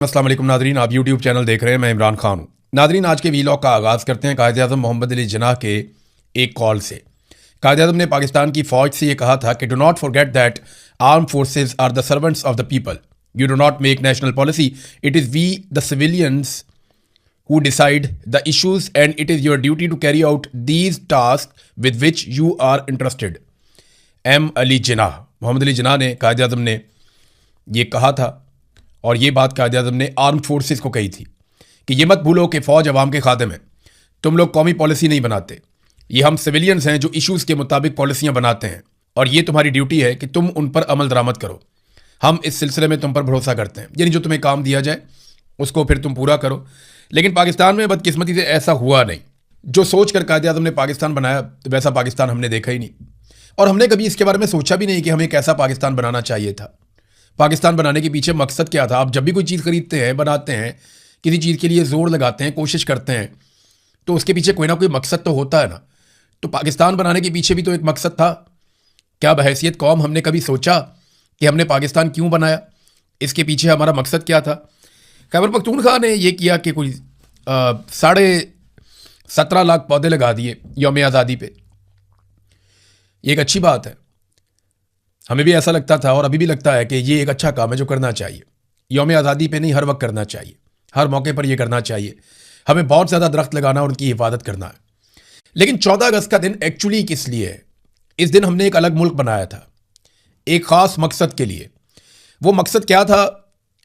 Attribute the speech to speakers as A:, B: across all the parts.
A: अस्सलाम वालेकुम नादरीन, आप यूट्यूब चैनल देख रहे हैं। मैं इमरान खान हूँ। नादरीन, आज के वीलॉग का आगाज़ करते हैं कायद-ए-आज़म मोहम्मद अली जिन्नाह के एक कॉल से। कायद-ए-आज़म ने पाकिस्तान की फ़ौज से ये कहा था कि do not forget that arm forces are the servants of the people, you do not make national policy, it is we the civilians who decide the issues and it is your duty to carry out these tasks with which you are interested. M Ali Jinnah, Mohammad Ali Jinnah ने कायद-ए-आज़म ने ये कहा था और ये बात कायद-ए-आज़म ने arm forces को कही थी कि ये मत भूलो कि फ़ौज अवाम के खाते में, तुम लोग कौमी पॉलिसी नहीं बनाते, ये हम सिविलियंस हैं जो इश्यूज़ के मुताबिक पॉलिसियाँ बनाते हैं और ये तुम्हारी ड्यूटी है कि तुम उन पर अमल दरामद करो। हम इस सिलसिले में तुम पर भरोसा करते हैं, यानी जो तुम्हें काम दिया जाए उसको फिर तुम पूरा करो। लेकिन पाकिस्तान में बदकिस्मती से ऐसा हुआ नहीं। जो सोच कर कायद-ए-आज़म ने पाकिस्तान बनाया वैसा पाकिस्तान हमने देखा ही नहीं, और हमने कभी इसके बारे में सोचा भी नहीं कि हमें कैसा पाकिस्तान बनाना चाहिए था। पाकिस्तान बनाने के पीछे मकसद क्या था? आप जब भी कोई चीज़ खरीदते हैं, बनाते हैं, किसी चीज़ के लिए ज़ोर लगाते हैं, कोशिश करते हैं, तो उसके पीछे कोई ना कोई मकसद तो होता है ना। तो पाकिस्तान बनाने के पीछे भी तो एक मकसद था। क्या बहैसियत कौम हमने कभी सोचा कि हमने पाकिस्तान क्यों बनाया, इसके पीछे हमारा मकसद क्या था? खैबर पख्तूनख्वा ने यह किया कि कोई 17.5 लाख पौधे लगा दिए यौम आज़ादी पे। ये एक अच्छी बात है, हमें भी ऐसा लगता था और अभी भी लगता है कि ये एक अच्छा काम है जो करना चाहिए। यौम आज़ादी पे नहीं, हर वक्त करना चाहिए, हर मौके पर यह करना चाहिए। हमें बहुत ज़्यादा दरख्त लगाना और उनकी हिफाजत करना है। लेकिन 14 अगस्त का दिन एक्चुअली किस लिए है? इस दिन हमने एक अलग मुल्क बनाया था, एक ख़ास मकसद के लिए। वो मकसद क्या था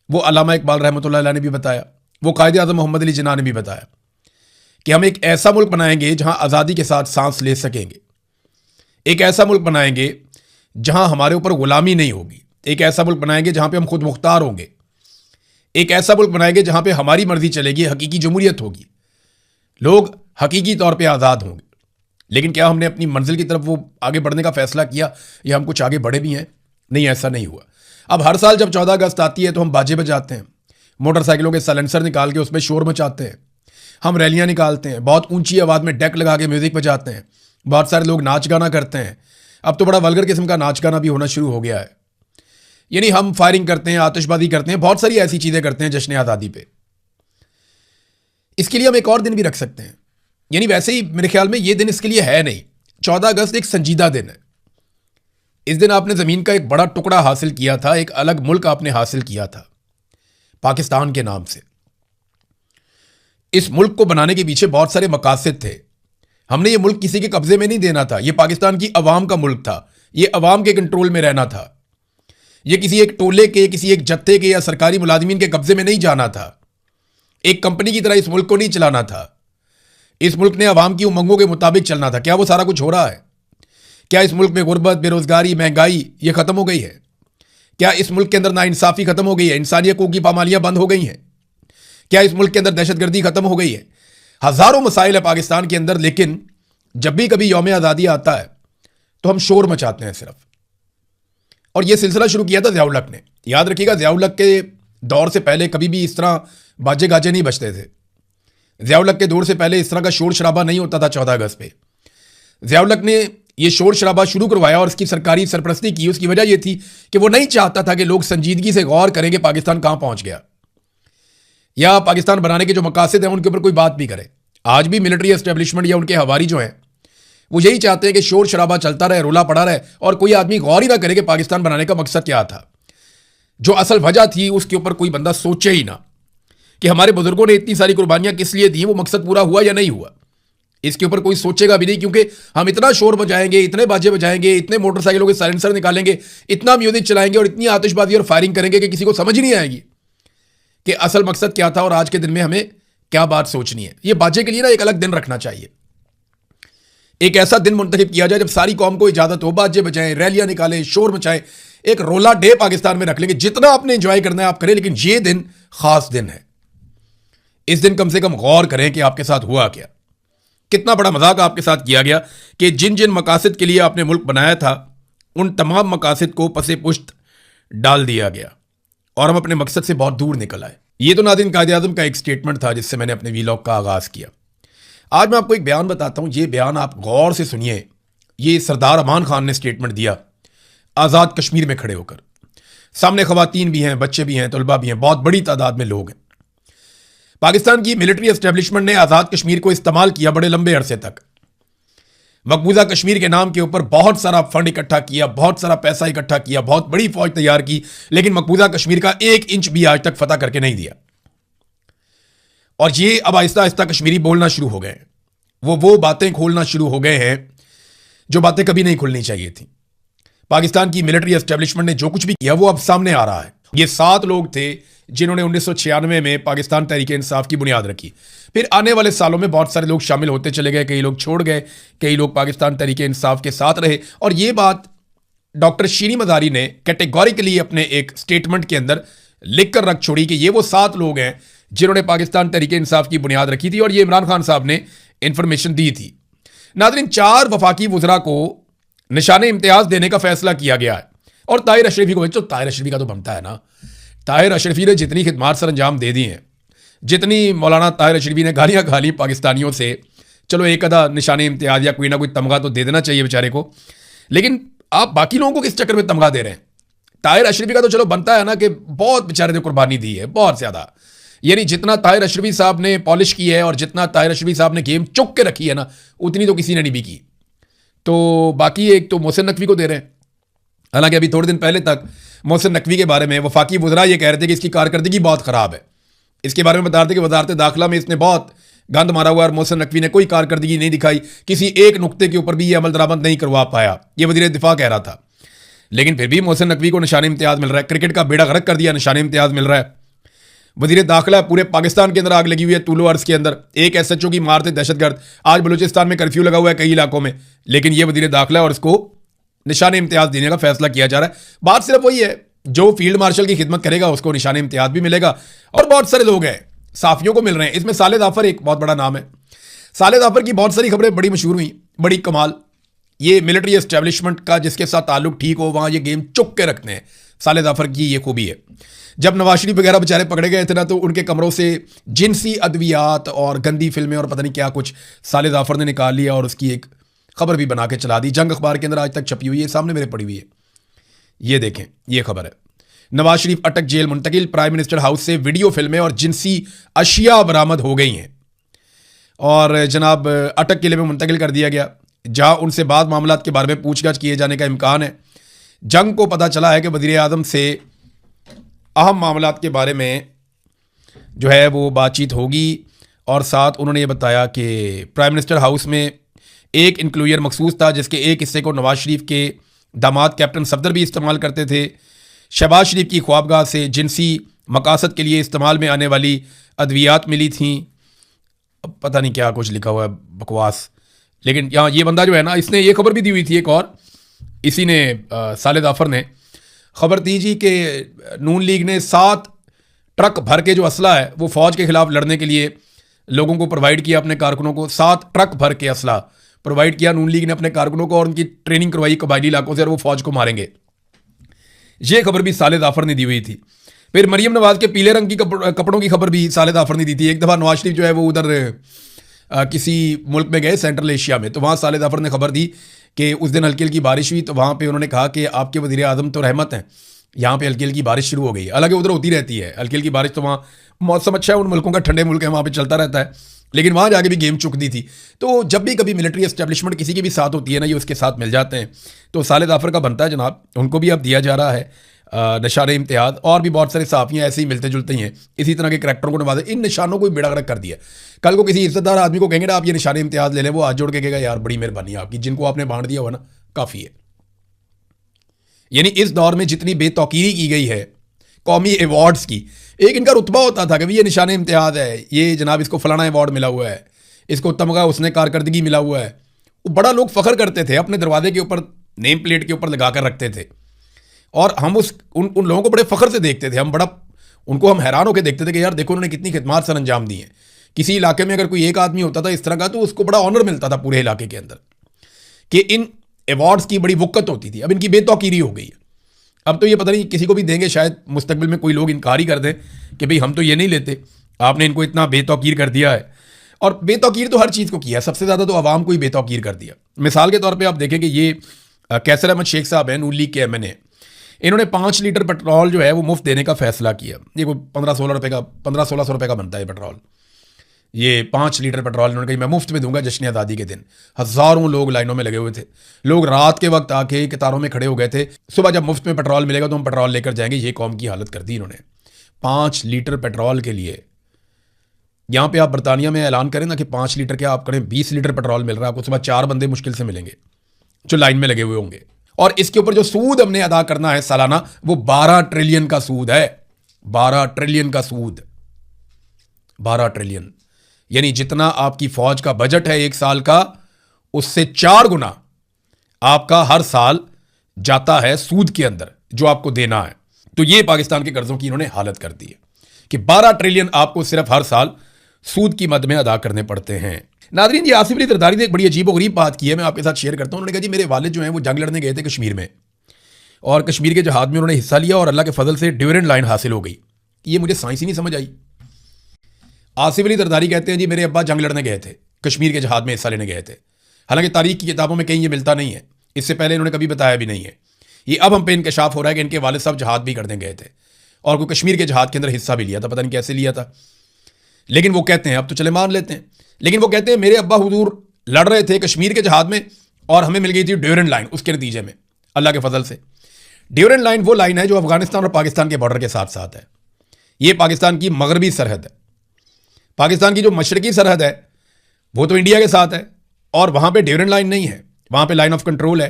A: वो अल्लामा इकबाल रहमतुल्लाह अलैह ने भी बताया, वो कायद-ए-आज़म मोहम्मद अली जिन्नाह ने भी बताया कि हम एक ऐसा मुल्क बनाएंगे जहां आज़ादी के साथ सांस ले सकेंगे, एक ऐसा मुल्क बनाएंगे जहां हमारे ऊपर गुलामी नहीं होगी, एक ऐसा मुल्क बनाएंगे जहां पे हम खुद मुख्तार होंगे, एक ऐसा मुल्क बनाएंगे जहां पे हमारी मर्जी चलेगी, हकीकी जमहूरियत होगी, लोग हकीकी तौर पे आज़ाद होंगे। लेकिन क्या हमने अपनी मंजिल की तरफ वो आगे बढ़ने का फैसला किया या हम कुछ आगे बढ़े भी हैं? नहीं, ऐसा नहीं हुआ। अब हर साल जब 14 अगस्त आती है तो हम बाजे बजाते हैं, मोटरसाइकिलों के साइलेंसर निकाल के उसमें शोर मचाते हैं, हम रैलियां निकालते हैं, बहुत ऊंची आवाज़ में डेक लगा के म्यूज़िक बजाते हैं, बहुत सारे लोग नाच गाना करते हैं। अब तो बड़ा वल्गर किस्म का नाच गाना भी होना शुरू हो गया है, यानी हम फायरिंग करते हैं, आतिशबाजी करते हैं, बहुत सारी ऐसी चीज़ें करते हैं जश्न आज़ादी पे। इसके लिए हम एक और दिन भी रख सकते हैं, यानी वैसे ही मेरे ख्याल में ये दिन इसके लिए है नहीं। 14 अगस्त एक संजीदा दिन है। इस दिन आपने ज़मीन का एक बड़ा टुकड़ा हासिल किया था, एक अलग मुल्क आपने हासिल किया था पाकिस्तान के नाम से। इस मुल्क को बनाने के पीछे बहुत सारे मकासद थे। हमने ये मुल्क किसी के कब्जे में नहीं देना था, ये पाकिस्तान की अवाम का मुल्क था, ये अवाम के कंट्रोल में रहना था, ये किसी एक टोले के, किसी एक जत्थे के या सरकारी मुलाजिमीन के कब्जे में नहीं जाना था। एक कंपनी की तरह इस मुल्क को नहीं चलाना था। इस मुल्क ने अवाम की उमंगों के मुताबिक चलना था। क्या वो सारा कुछ हो रहा है? क्या इस मुल्क में गुर्बत, बेरोजगारी, महंगाई ये खत्म हो गई है? क्या इस मुल्क के अंदर नाइंसाफी खत्म हो गई है? इंसानियत की पामालियां बंद हो गई हैं? क्या इस मुल्क के अंदर दहशतगर्दी खत्म हो गई है? हजारों मसाइल है पाकिस्तान के अंदर, लेकिन जब भी कभी यौम आज़ादी आता है तो हम शोर मचाते हैं सिर्फ। और यह सिलसिला शुरू किया था ज़ियाउल हक ने। याद रखिएगा, ज़ियाउल हक के दौर से पहले कभी भी इस तरह बाजे गाजे नहीं बजते थे। ज़ियाउल हक के दौर से पहले इस तरह का शोर शराबा नहीं होता था 14 अगस्त पे। ज़ियाउल हक ने यह शोर शराबा शुरू करवाया और इसकी सरकारी सरपरस्ती की। उसकी वजह यह थी कि वो नहीं चाहता था कि लोग संजीदगी से गौर करें कि पाकिस्तान कहां पहुंच गया, या पाकिस्तान बनाने के जो मकासद हैं उनके ऊपर कोई बात भी करे। आज भी मिलिट्री एस्टेब्लिशमेंट या उनके हवारी जो हैं वो यही चाहते हैं कि शोर शराबा चलता रहे, रोला पड़ा रहे और कोई आदमी गौर ही ना करे कि पाकिस्तान बनाने का मकसद क्या था। जो असल वजह थी उसके ऊपर कोई बंदा सोचे ही ना कि हमारे बुजुर्गों ने इतनी सारी कुर्बानियां किस लिए दी, वो मकसद पूरा हुआ या नहीं हुआ। इसके ऊपर कोई सोचेगा भी नहीं, क्योंकि हम इतना शोर बजाएंगे, इतने बाजे बजाएंगे, इतने मोटरसाइकिलों के साइलेंसर निकालेंगे, इतना म्यूजिक चलाएंगे और इतनी आतिशबाजी और फायरिंग करेंगे कि किसी को समझ ही नहीं आएगी कि असल मकसद क्या था और आज के दिन में हमें क्या बात सोचनी है। ये बाजे के लिए ना एक अलग दिन रखना चाहिए, एक ऐसा दिन मुंतखब किया जाए जब सारी कौम को इजाजत हो, बाजे बजाएं, रैलियां निकालें, शोर मचाएं, एक रोला डे पाकिस्तान में रख लेंगे। जितना आपने एंजॉय करना है आप करें, लेकिन ये दिन खास दिन है। इस दिन कम से कम गौर करें कि आपके साथ हुआ क्या, कितना बड़ा मजाक आपके साथ किया गया कि जिन जिन मकासद के लिए आपने मुल्क बनाया था उन तमाम मकासद को पसे पुश्त डाल दिया गया और हम अपने मकसद से बहुत दूर निकल आए। ये तो नाज़रीन कायद-ए-आज़म का एक स्टेटमेंट था जिससे मैंने अपने वीलॉग का आगाज़ किया। आज मैं आपको एक बयान बताता हूँ, ये बयान आप गौर से सुनिए। ये सरदार अमान खान ने स्टेटमेंट दिया आज़ाद कश्मीर में खड़े होकर। सामने खवातीन भी हैं, बच्चे भी हैं, तलबा भी हैं, बहुत बड़ी तादाद में लोग हैं। पाकिस्तान की मिलिट्री एस्टेब्लिशमेंट ने आज़ाद कश्मीर को इस्तेमाल किया बड़े लंबे अरसे तक। मकबूजा कश्मीर के नाम के ऊपर बहुत सारा फंड इकट्ठा किया, बहुत सारा पैसा इकट्ठा किया, बहुत बड़ी फौज तैयार की, लेकिन मकबूजा कश्मीर का 1 इंच भी आज तक फतह करके नहीं दिया। और ये अब आहिस्ता आहिस्ता कश्मीरी बोलना शुरू हो गए हैं, वो बातें खोलना शुरू हो गए हैं जो बातें कभी नहीं खुलनी चाहिए थी। पाकिस्तान की मिलिट्री एस्टेब्लिशमेंट ने जो कुछ भी किया वो अब सामने आ रहा है। ये 7 लोग थे जिन्होंने 1996 में पाकिस्तान तहरीक इंसाफ की बुनियाद रखी। फिर आने वाले सालों में बहुत सारे लोग शामिल होते चले गए, कई लोग छोड़ गए, कई लोग पाकिस्तान तहरीक इंसाफ के साथ रहे। और ये बात डॉक्टर शीरी मज़ारी ने कैटेगोरिकली अपने एक स्टेटमेंट के अंदर लिख कर रख छोड़ी कि ये वो 7 लोग हैं जिन्होंने पाकिस्तान तहरीक इंसाफ की बुनियाद रखी थी, और ये इमरान खान साहब ने इंफॉर्मेशन दी थी। नाज़रीन, 4 वफाकी वुज़रा को निशाने इम्तियाज़ देने का फैसला किया गया है। और ताहिर अशरफी को, तो ताहिर अशरफी का तो बनता है ना। ताहिर अशरफी ने जितनी खिदमात सर अंजाम दे दी हैं, जितनी मौलाना ताहिर अशरफी ने गालियाँ खा ली पाकिस्तानियों से, चलो एक आधा निशाने इम्तियाज़ या कोई ना कोई तमगा तो दे देना चाहिए बेचारे को। लेकिन आप बाकी लोगों को किस चक्कर में तमगा दे रहे हैं? ताहिर अशरफी का तो चलो बनता है ना कि बहुत बेचारे ने कुर्बानी दी है, बहुत ज़्यादा। यानी जितना ताहिर अशरफी साहब ने पॉलिश की है और जितना ताहिर अशरफी साहब ने गेम चुक के रखी है ना, उतनी तो किसी ने नहीं भी की। तो बाकी एक तो मोहसिन नकवी को दे रहे हैं। हालांकि अभी थोड़े दिन पहले तक मोहसिन नकवी के बारे में वफाकी वुज़रा ये कह रहे थे कि इसकी कारकर्दगी बहुत ख़राब है। इसके बारे में बता रहे थे कि वजारत दाखिला में इसने बहुत गंद मारा हुआ और मोहसिन नकवी ने कोई कारकर्दगी नहीं दिखाई, किसी एक नुक्ते के ऊपर भी ये अमल दरामद नहीं करवा पाया, ये वज़ीर दिफा कह रहा था। लेकिन फिर भी मोहसिन नकवी को निशान इम्तियाज़ मिल रहा है। क्रिकेट का बेड़ा गर्क कर दिया, निशान इम्तियाज़ मिल रहा है। वज़ीर दाखिला, पूरे पाकिस्तान के अंदर आग लगी हुई है तूलो अर्ज़ के अंदर। एक SHO की मारते दहशतगर्द। आज बलूचिस्तान में कर्फ्यू लगा हुआ है कई इलाकों में, लेकिन ये वज़ीर दाखिला और इसको निशान इम्तियाज़ देने का फैसला किया जा रहा है। बात सिर्फ वही है, जो फील्ड मार्शल की खिदमत करेगा उसको निशान इम्तियाज़ भी मिलेगा। और बहुत सारे लोग हैं, साफ़ियों को मिल रहे हैं। इसमें साले जाफ़र एक बहुत बड़ा नाम है। साले जाफ़र की बहुत सारी खबरें बड़ी मशहूर हुई, बड़ी कमाल। ये मिलिट्री एस्टेब्लिशमेंट का जिसके साथ ताल्लुक ठीक हो वहाँ ये गेम चुक के रखते हैं। साले जाफ़र की ये खूबी है। जब नवाज शरीफ वगैरह बेचारे पकड़े गए थे ना, तो उनके कमरों से जिनसी अद्वियात और गंदी फिल्में और पता नहीं क्या कुछ साले जाफ़र ने निकाल लिया और उसकी एक खबर भी बना के चला दी। जंग अखबार के अंदर आज तक छपी हुई है, सामने मेरे पड़ी हुई है, ये देखें, ये खबर है। नवाज शरीफ अटक, जेल मुंतकिल, प्राइम मिनिस्टर हाउस से वीडियो फिल्में और जिनसी अशिया बरामद हो गई हैं और जनाब अटक किले में मुंतकिल कर दिया गया, जहाँ उनसे बाद मामलात के बारे में पूछताछ किए जाने का इम्कान है। जंग को पता चला है कि वज़ीर आज़म से अहम मामलात के बारे में जो है वो बातचीत होगी, और साथ उन्होंने ये बताया कि प्राइम मिनिस्टर हाउस में एक इंक्लूजर मखसूस था जिसके एक हिस्से को नवाज शरीफ के दामाद कैप्टन सफदर भी इस्तेमाल करते थे। शहबाज शरीफ की ख्वाबगाह से जिनसी मकासद के लिए इस्तेमाल में आने वाली अद्वियात मिली थी। पता नहीं क्या कुछ लिखा हुआ है, बकवास। लेकिन यहाँ ये बंदा जो है ना, इसने ये खबर भी दी हुई थी एक और, इसी ने साले जाफ़र ने खबर दी जी कि नून लीग ने 7 ट्रक भर के जो असला है वो फ़ौज के ख़िलाफ़ लड़ने के लिए लोगों को प्रोवाइड किया, अपने कारकुनों को 7 ट्रक भर के असला प्रोवाइड किया नून लीग ने अपने कारकुनों को, और उनकी ट्रेनिंग करवाई कबायली इलाकों से, और वो फ़ौज को मारेंगे। ये खबर भी साले जाफ़र ने दी हुई थी। फिर मरीम नवाज़ के पीले रंग की कपड़ों की खबर भी साले जाफ़र ने दी थी। एक दफ़ा नवाज शरीफ जो है वो उधर किसी मुल्क में गए, सेंट्रल एशिया में, तो वहाँ साले जाफ़र ने खबर दी कि उस दिन हल्की हल्की बारिश हुई, तो वहाँ पे उन्होंने कहा कि आपके वज़ीर आज़म तो रहमत हैं, यहाँ पे हल्की हल्की बारिश शुरू हो गई है। हालांकि उधर होती रहती है हल्की हल्की बारिश, तो वहाँ मौसम अच्छा है, उन मुल्कों का ठंडे मुल्क है, वहाँ पे चलता रहता है, लेकिन वहाँ जाके भी गेम चुक दी थी। तो जब भी कभी मिलिट्री एस्टेब्लिशमेंट किसी के भी साथ होती है ना, ये उसके साथ मिल जाते हैं। तो साले जाफ़र का बनता है जनाब, उनको भी अब दिया जा रहा है निशान इम्तियाज़। और भी बहुत सारे साफ़ियाँ ऐसे ही मिलते जुलते ही हैं, इसी तरह के करैक्टरों को नवाजा, इन निशानों को भी बेड़ा गर्क कर दिया। कल को किसी इज्जतदार आदमी को कहेंगे ना आप ये निशान इम्तियाज़ ले लें, वो हाथ जोड़ के कहेगा यार बड़ी मेहरबानी आपकी, जिनको आपने बांट दिया हुआ ना काफ़ी है। यानी इस दौर में जितनी बेतौकीरी की गई है कौमी अवार्ड्स की, एक इनका रुतबा होता था कि भाई ये निशान इम्तियाज़ है, ये जनाब इसको फलाना अवार्ड मिला हुआ है, इसको तमगा उसने कारकर्दगी मिला हुआ है। वो बड़ा लोग फ़ख्र करते थे, अपने दरवाजे के ऊपर नेम प्लेट के ऊपर लगा कर रखते थे, और हम उन लोगों को बड़े फ़ख्र से देखते थे। उनको हम हैरान होकर देखते थे कि यार देखो उन्होंने कितनी खिदमत सर अंजाम दी है। किसी इलाके में अगर कोई एक आदमी होता था इस तरह का, तो उसको बड़ा ऑनर मिलता था पूरे इलाके के अंदर कि इन अवार्ड्स की बड़ी वक़्त होती थी। अब इनकी बेतौकीरी हो गई है। अब तो ये पता नहीं किसी को भी देंगे, शायद मुस्तकबिल में कोई लोग इनकार ही कर दें कि भाई हम तो ये नहीं लेते, आपने इनको इतना बेतौकीर कर दिया है। और बेतौकीर तो हर चीज़ को किया, सबसे ज़्यादा तो आवाम को ही बेतौकीर कर दिया। मिसाल के तौर पर आप देखें कि ये कैसर अहमद शेख साहब हैं, नून लीग के MNA। इन्होंने 5 लीटर पेट्रोल जो है वो मुफ्त देने का फैसला किया। ये कोई 1500-1600 रुपये का बनता है पेट्रोल। ये 5 लीटर पेट्रोल इन्होंने कहा मैं मुफ्त में दूंगा जश्न आज़ादी के दिन। हज़ारों लोग लाइनों में लगे हुए थे। लोग रात के वक्त आके कतारों में खड़े हो गए थे। सुबह जब मुफ्त में पेट्रोल मिलेगा तो हम पेट्रोल लेकर जाएंगे। ये कौम की हालत कर दी इन्होंने 5 लीटर पेट्रोल के लिए। यहाँ पे आप बरतानिया में ऐलान करें ना कि 5 लीटर क्या आप करें 20 लीटर पेट्रोल मिल रहा है आपको, सुबह 4 बंदे मुश्किल से मिलेंगे जो लाइन में लगे हुए होंगे। और इसके ऊपर जो सूद हमने अदा करना है सालाना, वो 12 ट्रिलियन का सूद है। 12 ट्रिलियन का सूद, 12 ट्रिलियन, यानी जितना आपकी फौज का बजट है एक साल का, उससे 4 गुना आपका हर साल जाता है सूद के अंदर जो आपको देना है। तो ये पाकिस्तान के कर्जों की इन्होंने हालत कर दी है कि 12 ट्रिलियन आपको सिर्फ हर साल सूद की मद में अदा करने पड़ते हैं। नादरीन, ये आसिफ अली जरदारी ने एक बड़ी अजीब और गरीब बात की है, मैं आपके साथ शेयर करता हूं। उन्होंने कहा जी मेरे वालिद जो हैं वो जंग लड़ने गए थे कश्मीर में, और कश्मीर के जहाद में उन्होंने हिस्सा लिया और अल्लाह के फजल से ड्यूरेंट लाइन हासिल हो गई। ये मुझे साइंस ही नहीं समझ आई। आसिफ अली जरदारी कहते हैं जी मेरे अब्बा जंग लड़ने गए थे, कश्मीर के जहाद में हिस्सा लेने गए थे। हालांकि तारीख की किताबों में कहीं ये मिलता नहीं है, इससे पहले इन्होंने कभी बताया भी नहीं है। ये अब हम पे इंकशाफ हो रहा है कि इनके वालिद साहब जहाद भी करने गए थे और कोई कश्मीर के जहाद के अंदर हिस्सा भी लिया था, पता नहीं कैसे लिया था। लेकिन वो कहते हैं, अब तो चले मान लेते हैं, लेकिन वो कहते हैं मेरे अब्बा हुजूर लड़ रहे थे कश्मीर के जहाद में और हमें मिल गई थी ड्यूरेंट लाइन। उसके नतीजे में अल्लाह के फजल से ड्यूरेंट लाइन वो लाइन है जो अफगानिस्तान और पाकिस्तान के बॉर्डर के साथ साथ है। ये पाकिस्तान की मगरबी सरहद है। पाकिस्तान की जो मशरकी सरहद है वो तो इंडिया के साथ है, और वहाँ पे ड्यूरेंट लाइन नहीं है, वहाँ पे लाइन ऑफ कंट्रोल है,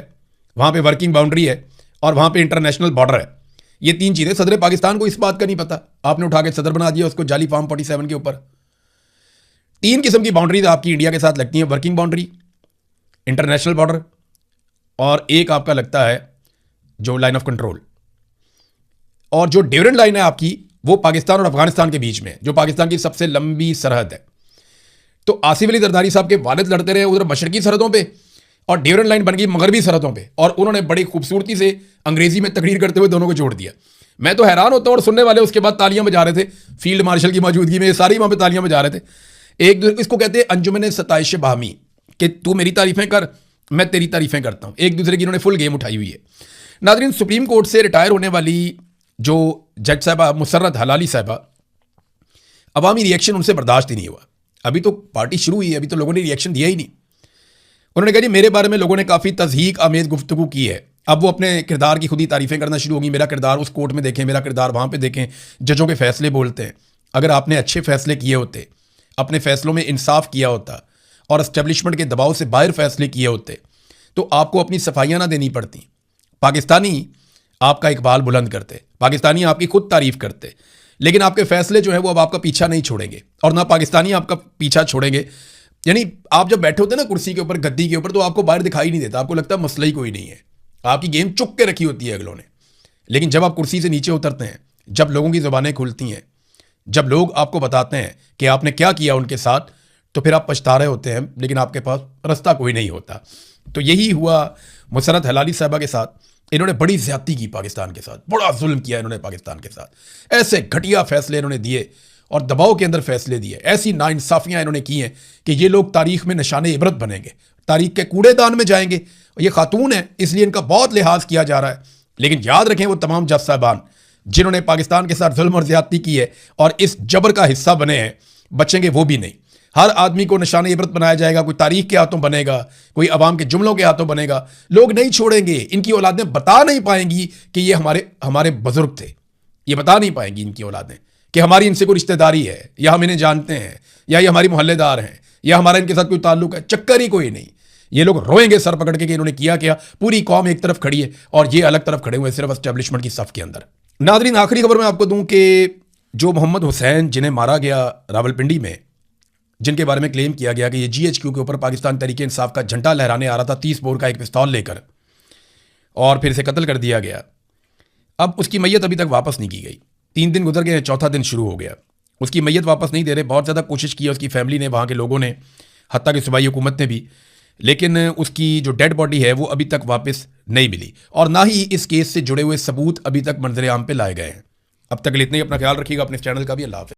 A: वहाँ पे वर्किंग बाउंड्री है, और वहाँ पे इंटरनेशनल बॉर्डर है। ये 3 चीज़ें सदर पाकिस्तान को इस बात का नहीं पता, आपने उठा के सदर बना दिया उसको जाली फार्म 47 के ऊपर। 3 किस्म की बाउंड्रीज आपकी इंडिया के साथ लगती हैं, वर्किंग बाउंड्री, इंटरनेशनल बॉर्डर, और एक आपका लगता है जो लाइन ऑफ कंट्रोल। और जो ड्यूरेंट लाइन है आपकी वो पाकिस्तान और अफगानिस्तान के बीच में, जो पाकिस्तान की सबसे लंबी सरहद है। तो आसिफ अली जरदारी साहब के वालिद लड़ते रहे उधर मशरकी सरहदों पे, और ड्यूरेंट लाइन बन गई मगरबी सरहदों पे, और उन्होंने बड़ी खूबसूरती से अंग्रेजी में तकरीर करते हुए दोनों को जोड़ दिया। मैं तो हैरान होता हूँ, और सुनने वाले उसके बाद तालियां बजा रहे थे, फील्ड मार्शल की मौजूदगी में सारी वहां पर तालियां बजा रहे थे। एक दूसरे, इसको कहते हैं अंजुमन सताइश बाहमी, कि तू मेरी तारीफें कर मैं तेरी तारीफें करता हूं। एक दूसरे की इन्होंने फुल गेम उठाई हुई है। नादरीन, सुप्रीम कोर्ट से रिटायर होने वाली जो जज साहबा मुसर्रत हलाली साहबा, अवामी रिएक्शन उनसे बर्दाश्त ही नहीं हुआ। अभी तो पार्टी शुरू हुई है, अभी तो लोगों ने रिएक्शन दिया ही नहीं। उन्होंने कहा जी मेरे बारे में लोगों ने काफ़ी तज़हीक आमेज़ गुफ्तगू की है, अब वो अपने किरदार की खुद ही तारीफ़ें करना शुरू होंगी। मेरा किरदार उस कोर्ट में देखें, मेरा किरदार वहाँ पे देखें, जजों के फैसले बोलते हैं। अगर आपने अच्छे फैसले किए होते, अपने फैसलों में इंसाफ किया होता और एस्टेब्लिशमेंट के दबाव से बाहर फैसले किए होते, तो आपको अपनी सफाइयाँ ना देनी पड़ती। पाकिस्तानी आपका इकबाल बुलंद करते, पाकिस्तानी आपकी खुद तारीफ़ करते, लेकिन आपके फैसले जो है वो अब आपका पीछा नहीं छोड़ेंगे, और ना पाकिस्तानी आपका पीछा छोड़ेंगे। यानी आप जब बैठे होते हैं ना कुर्सी के ऊपर, गद्दी के ऊपर, तो आपको बाहर दिखाई नहीं देता, आपको लगता है मसला ही कोई नहीं है, आपकी गेम चुक के रखी होती है अगलों ने। लेकिन जब आप कुर्सी से नीचे उतरते हैं, जब लोगों की ज़ुबानें खुलती हैं, जब लोग आपको बताते हैं कि आपने क्या किया उनके साथ, तो फिर आप पछता रहे होते हैं, लेकिन आपके पास रास्ता कोई नहीं होता। तो यही हुआ मुसर्रत हलाली साहबा के साथ। इन्होंने बड़ी ज़्यादती की पाकिस्तान के साथ, बड़ा जुल्म किया इन्होंने पाकिस्तान के साथ। ऐसे घटिया फैसले इन्होंने दिए और दबाव के अंदर फैसले दिए, ऐसी नाइंसाफ़ियाँ इन्होंने की हैं कि ये लोग तारीख़ में निशाने इबरत बनेंगे, तारीख़ के कूड़ेदान में जाएंगे। ये खातून है इसलिए इनका बहुत लिहाज किया जा रहा है, लेकिन याद रखें वो तमाम जज साहबान जिन्होंने पाकिस्तान के साथ जुल्म और ज़्यादती की है और इस जबर का हिस्सा बने हैं, बचेंगे वो भी नहीं। हर आदमी को निशाने इबरत बनाया जाएगा, कोई तारीख के हाथों बनेगा, कोई अवाम के जुमलों के हाथों बनेगा। लोग नहीं छोड़ेंगे, इनकी औलादें बता नहीं पाएंगी कि ये हमारे बुजुर्ग थे, ये बता नहीं पाएंगी इनकी औलादें कि हमारी इनसे कोई रिश्तेदारी है, या हम इन्हें जानते हैं, या ये हमारी मोहल्लेदार हैं, या हमारा इनके साथ कोई ताल्लुक है। चक्कर ही कोई नहीं। ये लोग रोएंगे सर पकड़ के कि इन्होंने किया क्या। पूरी कौम एक तरफ खड़ी है और ये अलग तरफ खड़े हुए सिर्फ एस्टेब्लिशमेंट की सफ के अंदर। नादरीन, आखिरी खबर मैं आपको दूं कि जो मोहम्मद हुसैन जिन्हें मारा गया रावलपिंडी में, जिनके बारे में क्लेम किया गया कि ये GHQ के ऊपर पाकिस्तान तहरीक इंसाफ का झंडा लहराने आ रहा था 30 बोर का एक पिस्तौल लेकर, और फिर इसे कत्ल कर दिया गया। अब उसकी मैयत अभी तक वापस नहीं की गई। 3 दिन गुजर गए, चौथा दिन शुरू हो गया, उसकी मैयत वापस नहीं दे रहे। बहुत ज़्यादा कोशिश की उसकी फैमिली ने, वहाँ के लोगों ने, हत्ता कि सूबाई हुकूमत ने भी, लेकिन उसकी जो डेड बॉडी है वो अभी तक वापस नहीं मिली, और ना ही इस केस से जुड़े हुए सबूत अभी तक मंजर आम पे लाए गए हैं। अब तक इतना ही। अपना ख्याल रखिएगा, अपने चैनल का भी। अल्लाह हाफ़िज़।